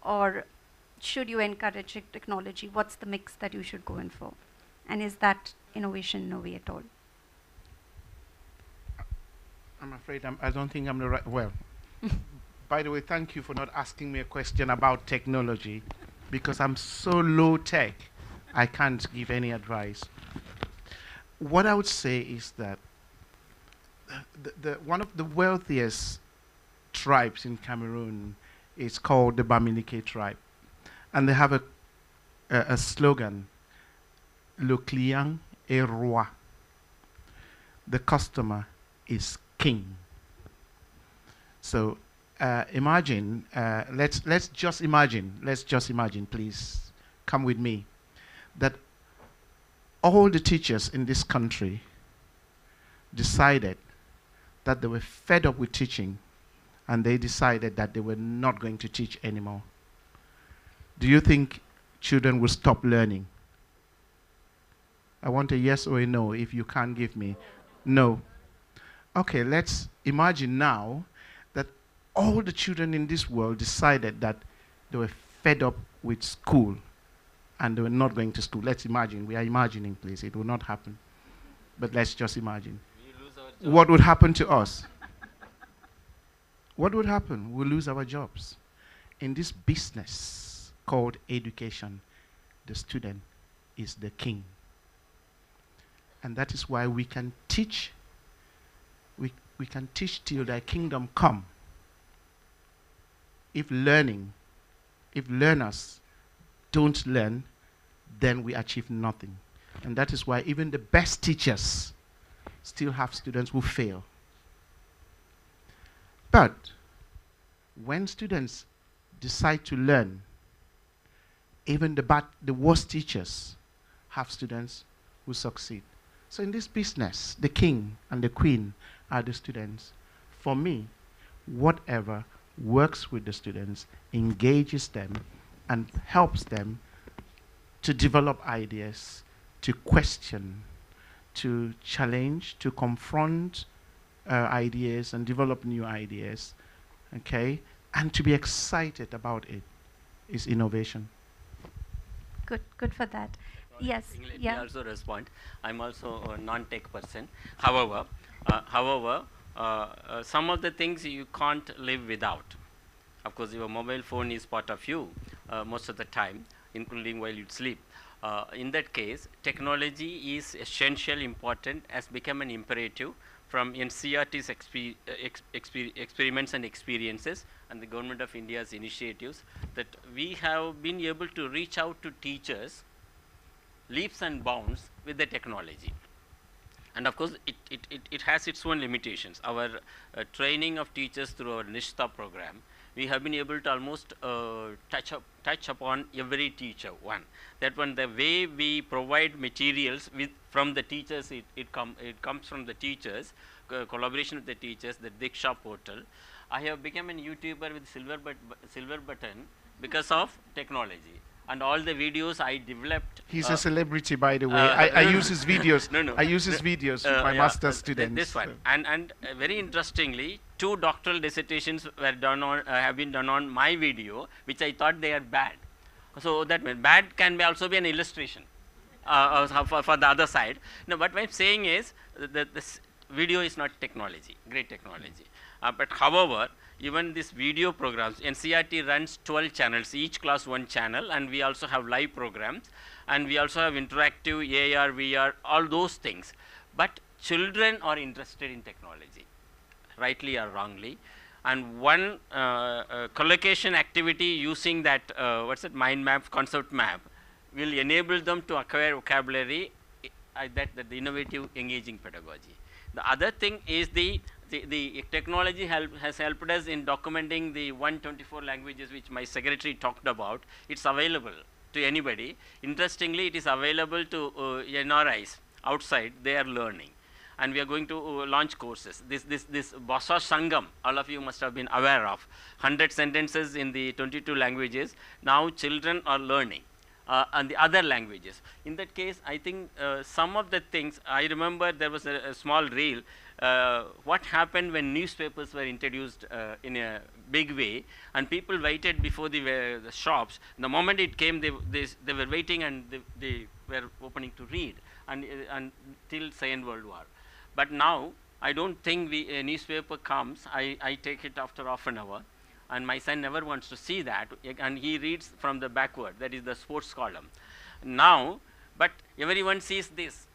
or should you encourage technology? What's the mix that you should go in for? And is that innovation in a way at all? I'm afraid I don't think I'm the right, well, by the way, thank you for not asking me a question about technology, because I'm so low tech, I can't give any advice. What I would say is that one of the wealthiest tribes in Cameroon is called the Bamileke tribe. And they have a slogan, Le client est roi. The customer is king. So imagine, let's just imagine, please, come with me, that all the teachers in this country decided that they were fed up with teaching, and they decided that they were not going to teach anymore. Do you think children will stop learning? I want a yes or a no. If you can't give me no. Okay, let's imagine now that all the children in this world decided that they were fed up with school and they were not going to school. Let's imagine. We are imagining, please. It will not happen. But let's just imagine. What would happen to us? What would happen? We'll lose our jobs. In this business called education, the student is the king. And that is why we can teach. We can teach till thy kingdom come. If learners don't learn, then we achieve nothing. And that is why even the best teachers still have students who fail. But when students decide to learn, even the worst teachers have students who succeed. So in this business, the king and the queen are the students. For me, whatever works with the students, engages them, and helps them to develop ideas, to question, to challenge, to confront ideas and develop new ideas, okay? And to be excited about it is innovation. Good for that. Yes, Let me yeah. also respond. I'm also a non-tech person. However, some of the things you can't live without. Of course, your mobile phone is part of you most of the time, including while you sleep. In that case, technology is essential, important, has become an imperative from NCRT's experiments and experiences and the Government of India's initiatives, that we have been able to reach out to teachers leaps and bounds with the technology. And of course, it has its own limitations. Our training of teachers through our Nishta program, we have been able to almost touch upon every teacher. That one, the way we provide materials from the teachers, it comes from the teachers, collaboration with the teachers, the Diksha portal. I have become a YouTuber with silver button because of technology. And all the videos I developed. He's a celebrity, by the way. I use his videos. I use his videos with my master's students. This one. And very interestingly, 2 doctoral dissertations were done on, have been done on my video, which I thought they are bad. So that means bad can also be an illustration for the other side. No, but what I'm saying is that this video is not technology, great technology. But however, even this video programs, NCRT runs 12 channels, each class 1 channel, and we also have live programs, and we also have interactive AR, VR, all those things. But children are interested in technology, rightly or wrongly. And one collocation activity using that, mind map, concept map, will enable them to acquire vocabulary, that the innovative engaging pedagogy. The other thing is the technology has helped us in documenting the 124 languages which my secretary talked about. It's available to anybody. Interestingly, it is available to NRIs outside. They are learning. And we are going to launch courses. This Bhasha Sangam, all of you must have been aware of. 100 sentences in the 22 languages. Now children are learning. And the other languages. In that case, I think some of the things, I remember there was a small reel, what happened when newspapers were introduced in a big way, and people waited before the shops. The moment it came, they were waiting, and they were opening to read, until Second World War. But now, I don't think a newspaper comes, I take it after half an hour. And my son never wants to see that, and he reads from the backward, that is the sports column. Now, but everyone sees this.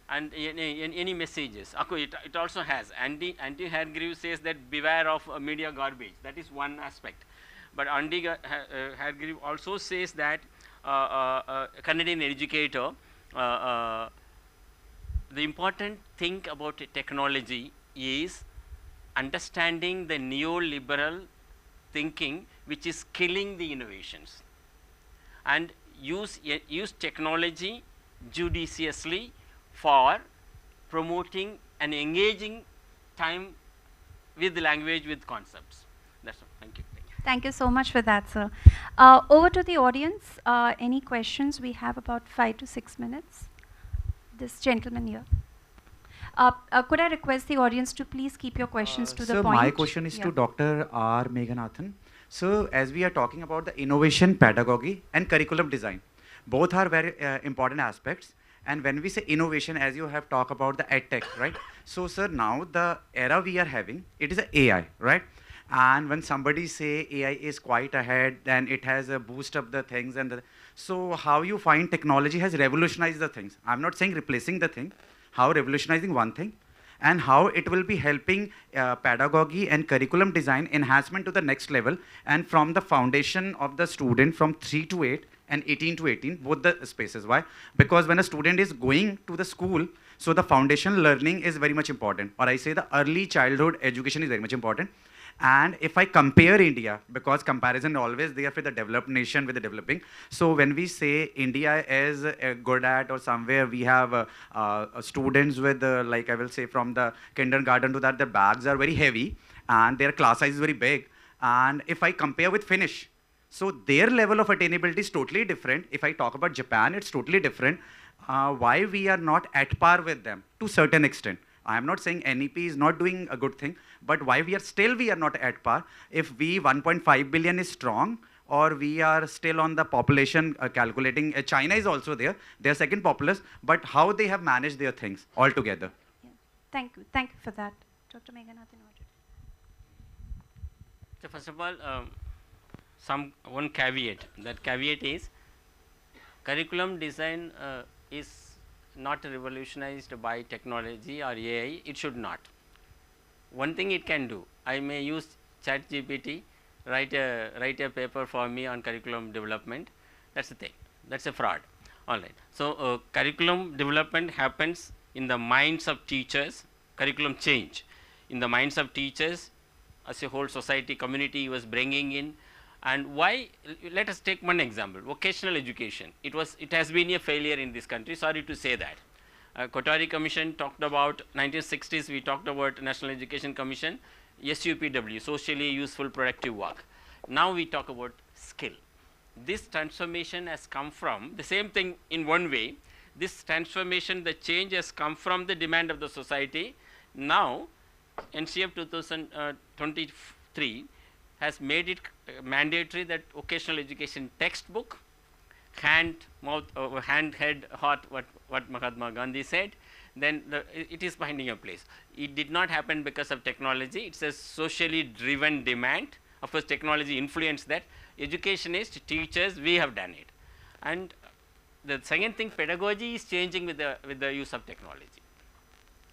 And any messages. It also has. Andy Hargreaves says that beware of media garbage. That is one aspect. But Andy Hargreaves also says that a Canadian educator, the important thing about technology is understanding the neoliberal thinking which is killing the innovations, and use technology judiciously for promoting and engaging time with the language, with concepts. That's all. Thank you. Thank you so much for that, sir. Over to the audience. Any questions? We have about 5 to 6 minutes. This gentleman here. Could I request the audience to please keep your questions to the point? My question is to Dr. R. Meghanathan. So, as we are talking about the innovation, pedagogy, and curriculum design, both are very important aspects. And when we say innovation, as you have talked about the edtech, right? So, sir, now the era we are having, it is AI, right? And when somebody say AI is quite ahead, then it has a boost up the things. So, how you find technology has revolutionized the things? I'm not saying replacing the thing. How revolutionizing one thing, and how it will be helping pedagogy and curriculum design enhancement to the next level, and from the foundation of the student from 3 to 8 and 18 to 18, both the spaces. Why? Because when a student is going to the school, so the foundation learning is very much important, or I say the early childhood education is very much important. And if I compare India, because comparison always there for the developed nation with the developing. So when we say India is good at, or somewhere we have students with like I will say from the kindergarten to that, the bags are very heavy and their class size is very big. And if I compare with Finnish, so their level of attainability is totally different. If I talk about Japan, it's totally different. Why we are not at par with them to certain extent. I am not saying NEP is not doing a good thing, but why we are not at par? If we 1.5 billion is strong, or we are still on the population calculating. China is also there. They are second populous, but how they have managed their things altogether. Yeah. Thank you for that. Dr. Meghanathan. So first of all, one caveat. That caveat is curriculum design is not revolutionized by technology or AI. It should not. One thing it can do, I may use ChatGPT, write a paper for me on curriculum development. That's the thing. That's a fraud. All right. So curriculum development happens in the minds of teachers. Curriculum change in the minds of teachers, as a whole society, community he was bringing in. And why? Let us take one example. Vocational education. It has been a failure in this country. Sorry to say that. Kothari Commission talked about 1960s. We talked about National Education Commission, SUPW, socially useful productive work. Now we talk about skill. This transformation has come from the same thing in one way. This transformation, the change has come from the demand of the society. Now, NCF 2023 has made it mandatory that vocational education textbook, hand, head, heart, what Mahatma Gandhi said, then it is finding a place. It did not happen because of technology. It's a socially driven demand. Of course, technology influenced that. Educationists, teachers, we have done it. And the second thing, pedagogy is changing with the use of technology.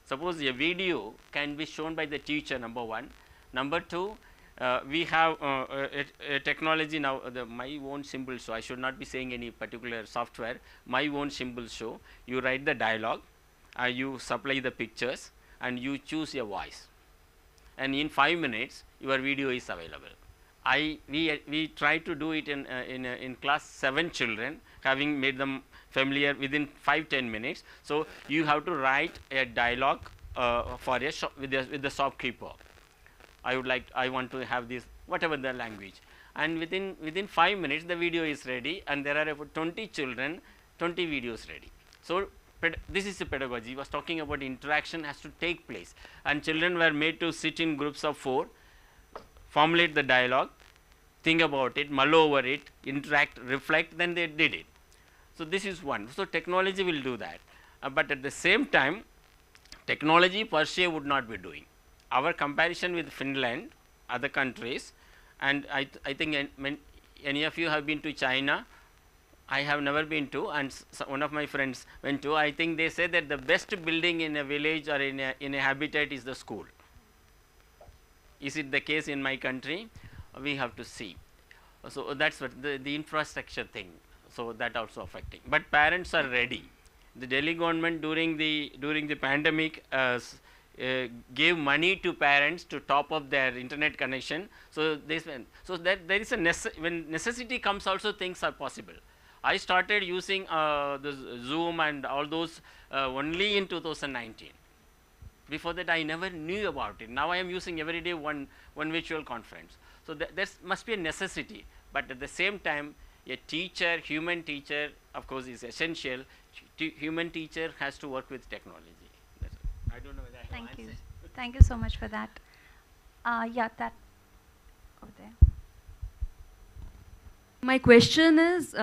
Suppose a video can be shown by the teacher, number one. Number two, we have a technology now, my own symbol show. I should not be saying any particular software. My own symbol show. You write the dialogue, you supply the pictures, and you choose your voice. And in 5 minutes, your video is available. We try to do it in class 7 children, having made them familiar within 5-10 minutes. So you have to write a dialogue for with the shopkeeper. I want to have this, whatever the language, and within 5 minutes the video is ready, and there are about 20 children, 20 videos ready. So this is a pedagogy. He was talking about interaction has to take place, and children were made to sit in groups of 4, formulate the dialogue, think about it, mull over it, interact, reflect, then they did it. So this is one. So technology will do that, but at the same time, technology per se would not be doing. Our comparison with Finland, other countries, and I think any of you have been to China. I have never been to, and one of my friends went to. I think they say that the best building in a village or in a habitat is the school. Is it the case in my country? We have to see. So that's what the infrastructure thing. So that also affecting. But parents are ready. The Delhi government during the pandemic gave money to parents to top up their internet connection. So they spend. So that there is a when necessity comes, also things are possible. I started using the Zoom and all those only in 2019. Before that, I never knew about it. Now I am using every day one virtual conference. So there must be a necessity, but at the same time, a teacher, human teacher, of course, is essential. Human teacher has to work with technology. I don't know whether I have Thank you. answered. Thank you so much for that. Yeah, that over there. My question is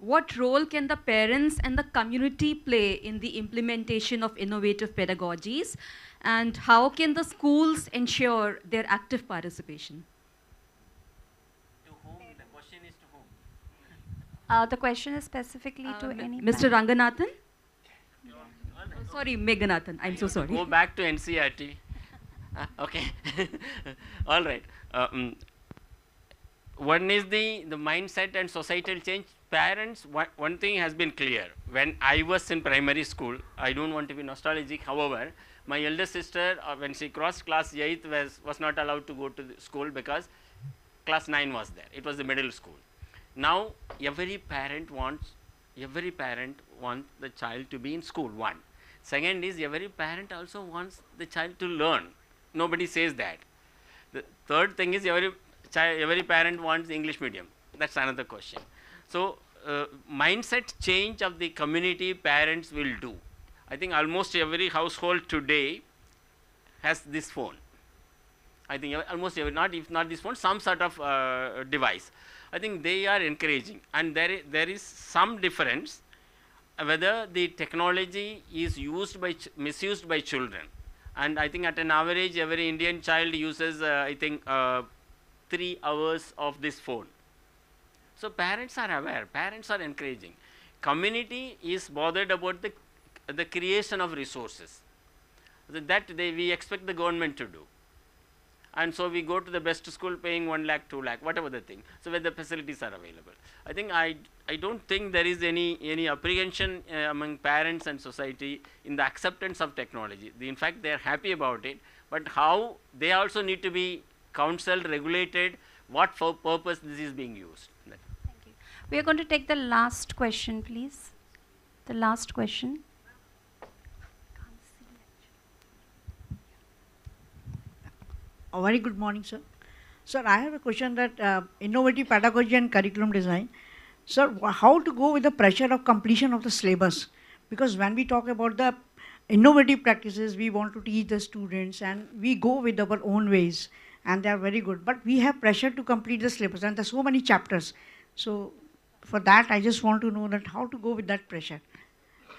what role can the parents and the community play in the implementation of innovative pedagogies, and how can the schools ensure their active participation? To whom? The question is to whom? The question is specifically to any Mr. parent. Ranganathan? Oh, sorry, Meghanathan. I'm so sorry. Go back to NCRT. Okay. All right. One is the mindset and societal change. Parents, one thing has been clear. When I was in primary school, I don't want to be nostalgic, however, my elder sister, when she crossed class 8th, was not allowed to go to the school because class 9 was there. It was the middle school. Now, every parent wants the child to be in school, one. Second is, every parent also wants the child to learn. Nobody says that. The third thing is, every parent wants English medium. That's another question. So, mindset change of the community parents will do. I think almost every household today has this phone. I think almost every, not if not this phone, some sort of device. I think they are encouraging, and there is some difference whether the technology is used by misused by children. And I think at an average, every Indian child uses I think 3 hours of this phone. So parents are aware, parents are encouraging. Community is bothered about the creation of resources that we expect the government to do. And so we go to the best school paying 1 lakh, 2 lakh, whatever the thing. So where the facilities are available. I think I don't think there is any apprehension among parents and society in the acceptance of technology. In fact, they are happy about it. But how they also need to be counseled, regulated, what for purpose this is being used. Thank you. We are going to take the last question, please. The last question. A very good morning, sir. Sir, I have a question that innovative pedagogy and curriculum design. Sir, how to go with the pressure of completion of the syllabus? Because when we talk about the innovative practices, we want to teach the students and we go with our own ways and they are very good. But we have pressure to complete the syllabus and there's so many chapters. So for that, I just want to know that how to go with that pressure.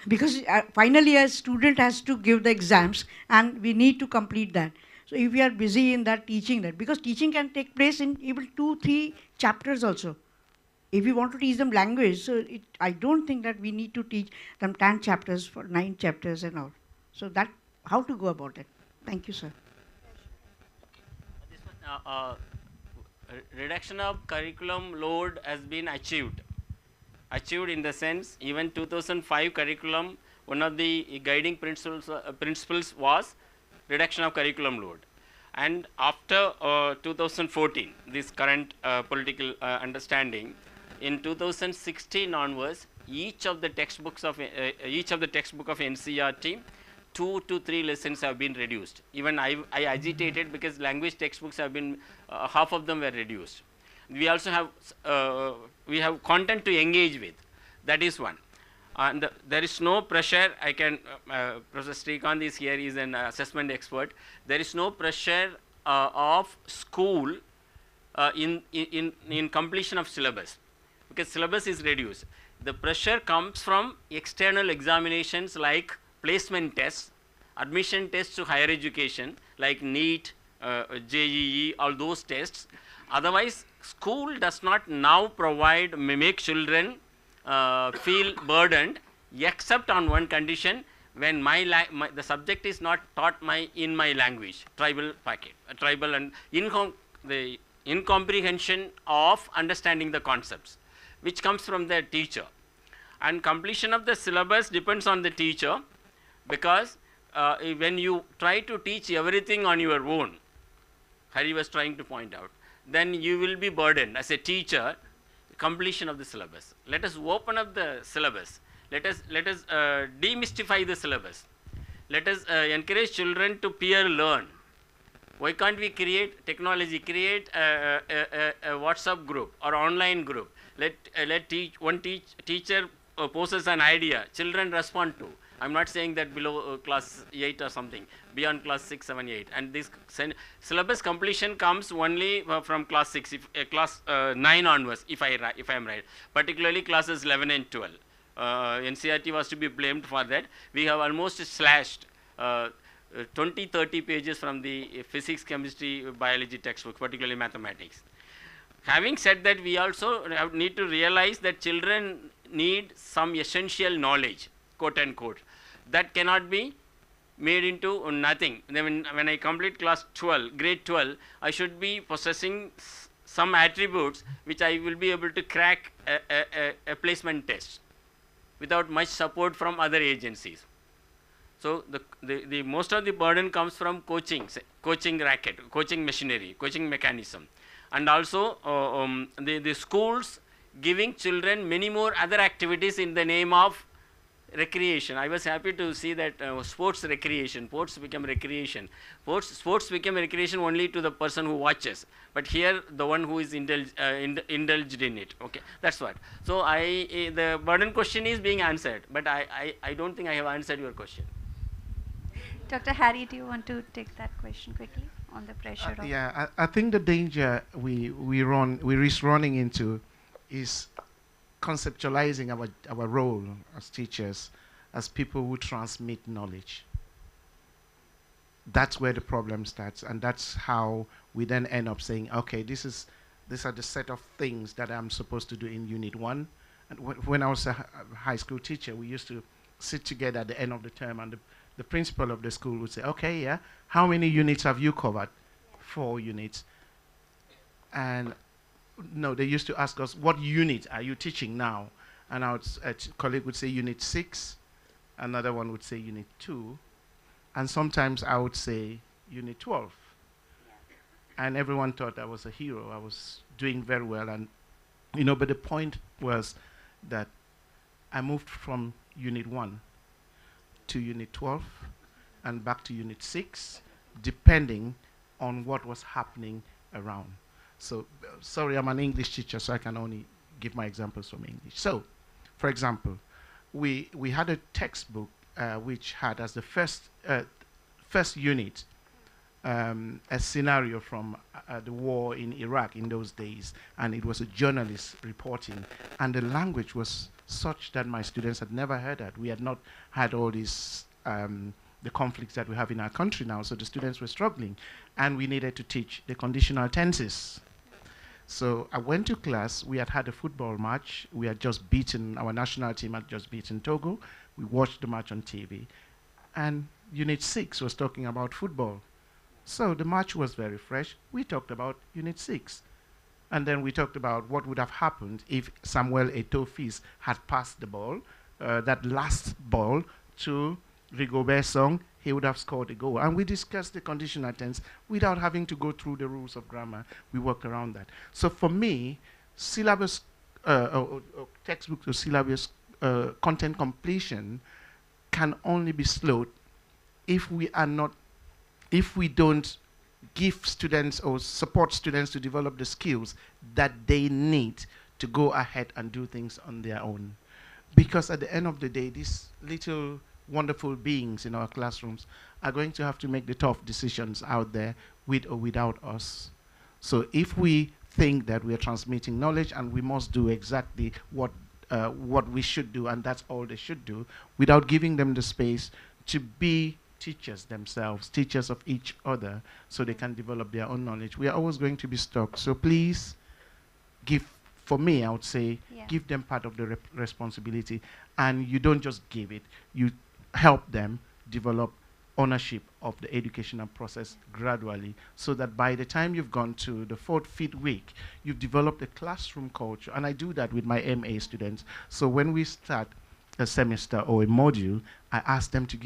Because finally a student has to give the exams and we need to complete that. So if we are busy in that teaching that, because teaching can take place in even 2-3 chapters also. If we want to teach them language, so I don't think that we need to teach them 10 chapters for 9 chapters and all. So that, how to go about it? Thank you, sir. This one, reduction of curriculum load has been achieved. Achieved in the sense, even 2005 curriculum, one of the guiding principles was reduction of curriculum load. And after 2014, this current political understanding, in 2016 onwards, each of the textbooks of NCERT, 2 to 3 lessons have been reduced. Even I agitated because language textbooks have been half of them were reduced. We also have content to engage with. That is one. And there is no pressure. I can Professor Srikanth is here. He is an assessment expert. There is no pressure of school in completion of syllabus, because syllabus is reduced. The pressure comes from external examinations like placement tests, admission tests to higher education like NEET, JEE, all those tests. Otherwise, school does not now make children feel burdened, except on one condition, when the subject is not taught in my language, tribal and the incomprehension of understanding the concepts, which comes from the teacher. And completion of the syllabus depends on the teacher, because when you try to teach everything on your own, Hari was trying to point out, then you will be burdened as a teacher. Completion of the syllabus. Let us open up the syllabus. Let us demystify the syllabus. Let us encourage children to peer learn. Why can't we create create a WhatsApp group or online group? Let teacher poses an idea, children respond to. I'm not saying that below class 8 or something, beyond class 6, 7, 8. And this syllabus completion comes only from class 6, class 9 onwards, if I am right. Particularly classes 11 and 12. NCERT was to be blamed for that. We have almost slashed 20-30 pages from the physics, chemistry, biology textbooks, particularly mathematics. Having said that, we also need to realize that children need some essential knowledge, quote unquote, that cannot be made into nothing. Then when I complete class 12, grade 12, I should be possessing some attributes which I will be able to crack a placement test without much support from other agencies. So the most of the burden comes from coaching racket, coaching machinery, coaching mechanism, and also the schools giving children many more other activities in the name of recreation. I was happy to see that sports become recreation. Sports become recreation only to the person who watches, but here the one who is indulged in it. Okay, that's what. So the burden question is being answered, but I don't think I have answered your question. Dr. Harry, do you want to take that question quickly? on the pressure of? Yeah, I think the danger we risk running into is conceptualizing our role as teachers as people who transmit knowledge. That's where the problem starts, and that's how we then end up saying, okay, these are the set of things that I'm supposed to do in Unit 1. And when I was a high school teacher, we used to sit together at the end of the term, and the principal of the school would say, okay, yeah, how many units have you covered? 4 units. And no, they used to ask us, what unit are you teaching now? And a colleague would say Unit 6, another one would say Unit 2, and sometimes I would say Unit 12. And everyone thought I was a hero. I was doing very well. And, but the point was that I moved from Unit 1 to Unit 12 and back to Unit 6, depending on what was happening around. So, sorry, I'm an English teacher, so I can only give my examples from English. So, for example, we had a textbook which had as the first unit a scenario from the war in Iraq in those days, and it was a journalist reporting, and the language was such that my students had never heard that. We had not had all these the conflicts that we have in our country now, so the students were struggling, and we needed to teach the conditional tenses. So I went to class. We had a football match. We had just beaten, our national team had just beaten Togo. We watched the match on TV, and Unit 6 was talking about football. So the match was very fresh. We talked about Unit 6. And then we talked about what would have happened if Samuel Eto'o had passed the ball, that last ball, to Rigobert Song. He would have scored a goal. And we discussed the conditional tense without having to go through the rules of grammar. We worked around that. So for me, syllabus, textbook to syllabus content completion can only be slowed if we don't give students or support students to develop the skills that they need to go ahead and do things on their own. Because at the end of the day, these little wonderful beings in our classrooms are going to have to make the tough decisions out there with or without us. So if we think that we are transmitting knowledge and we must do exactly what we should do, and that's all they should do, without giving them the space to be teachers themselves, teachers of each other, so they can develop their own knowledge, we are always going to be stuck. So please for me, I would say, give them part of the responsibility, and you don't just give it, you help them develop ownership of the educational process gradually, so that by the time you've gone to the 4th, 5th week, you've developed a classroom culture. And I do that with my MA students. So when we start a semester or a module, I ask them to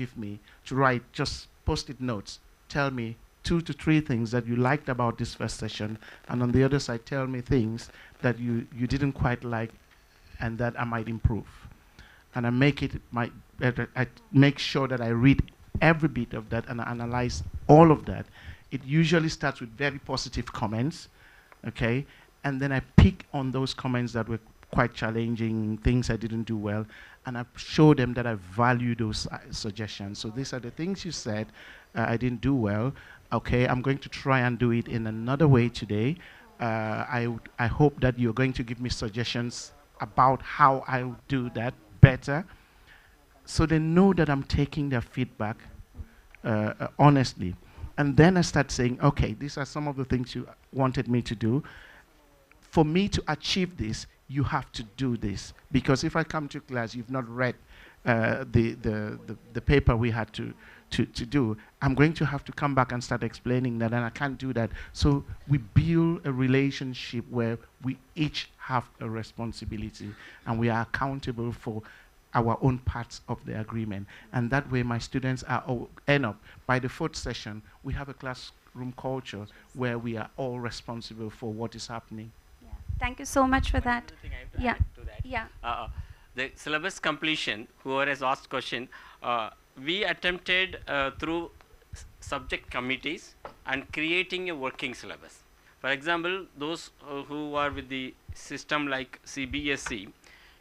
write just post-it notes. Tell me 2 to 3 things that you liked about this first session, and on the other side, tell me things that you didn't quite like and that I might improve. And I make sure that I read every bit of that and I analyze all of that. It usually starts with very positive comments, okay? And then I pick on those comments that were quite challenging, things I didn't do well, and I show them that I value those suggestions. So these are the things you said I didn't do well. Okay, I'm going to try and do it in another way today. I hope that you're going to give me suggestions about how I would do that better, so they know that I'm taking their feedback honestly. And then I start saying, okay, these are some of the things you wanted me to do. For me to achieve this, you have to do this. Because if I come to class, you've not read the paper we had to do, I'm going to have to come back and start explaining that, and I can't do that. So we build a relationship where we each have a responsibility, and we are accountable for our own parts of the agreement. And that way my students end up, by the 4th session, we have a classroom culture where we are all responsible for what is happening. Yeah. Thank you so much for that. Yeah. The syllabus completion, whoever has asked question, we attempted through subject committees and creating a working syllabus. For example, those who are with the system like CBSE,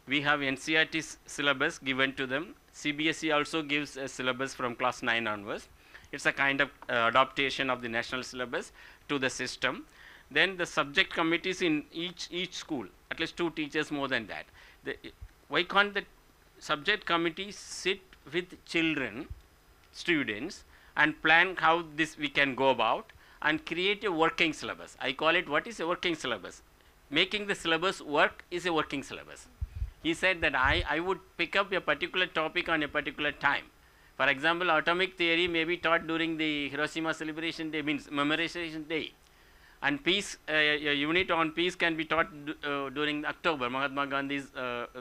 we have NCERT syllabus given to them. CBSE also gives a syllabus from class 9 onwards. It's a kind of adaptation of the national syllabus to the system. Then the subject committees in each school, at least 2 teachers, more than that. Why can't the subject committee sit with children, students, and plan how this we can go about and create a working syllabus? I call it, what is a working syllabus? Making the syllabus work is a working syllabus. He said that I would pick up a particular topic on a particular time. For example, atomic theory may be taught during the Hiroshima celebration day, means memorization day. And peace, a unit on peace can be taught during October, Mahatma Gandhi's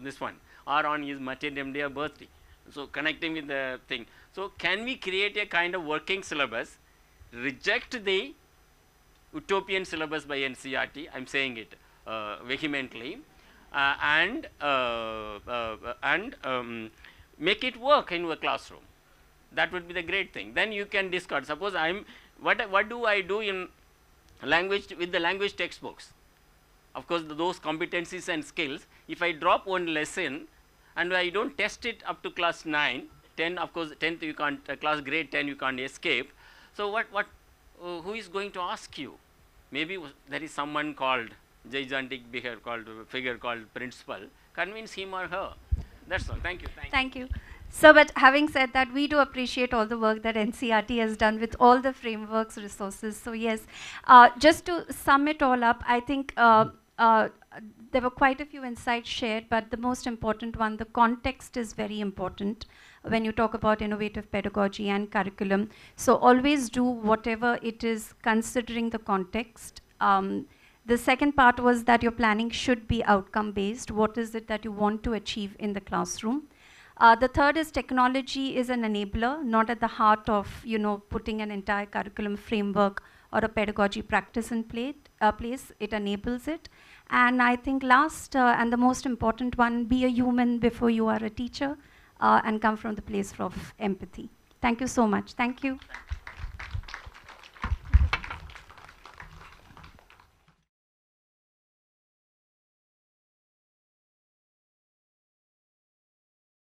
this one, or on his martyrdom day or birthday. So connecting with the thing. So can we create a kind of working syllabus, reject the utopian syllabus by NCERT, I'm saying it vehemently, and make it work in a classroom? That would be the great thing. Then you can discard. Suppose what do I do in language with the language textbooks? Of course, those competencies and skills, if I drop one lesson and I don't test it up to class 9, 10, of course 10th you can't, class grade 10 you can't escape. So who is going to ask you? Maybe there is someone called gigantic figure called principal. Convince him or her. That's all. Thank you. Thank you. So, but having said that, we do appreciate all the work that NCERT has done with all the frameworks, resources. So yes, just to sum it all up, I think there were quite a few insights shared, but the most important one, the context is very important when you talk about innovative pedagogy and curriculum. So always do whatever it is considering the context. The second part was that your planning should be outcome based. What is it that you want to achieve in the classroom? The third is technology is an enabler, not at the heart of putting an entire curriculum framework or a pedagogy practice in place. It enables it. And I think last and the most important one, be a human before you are a teacher, and come from the place of empathy. Thank you so much. Thank you.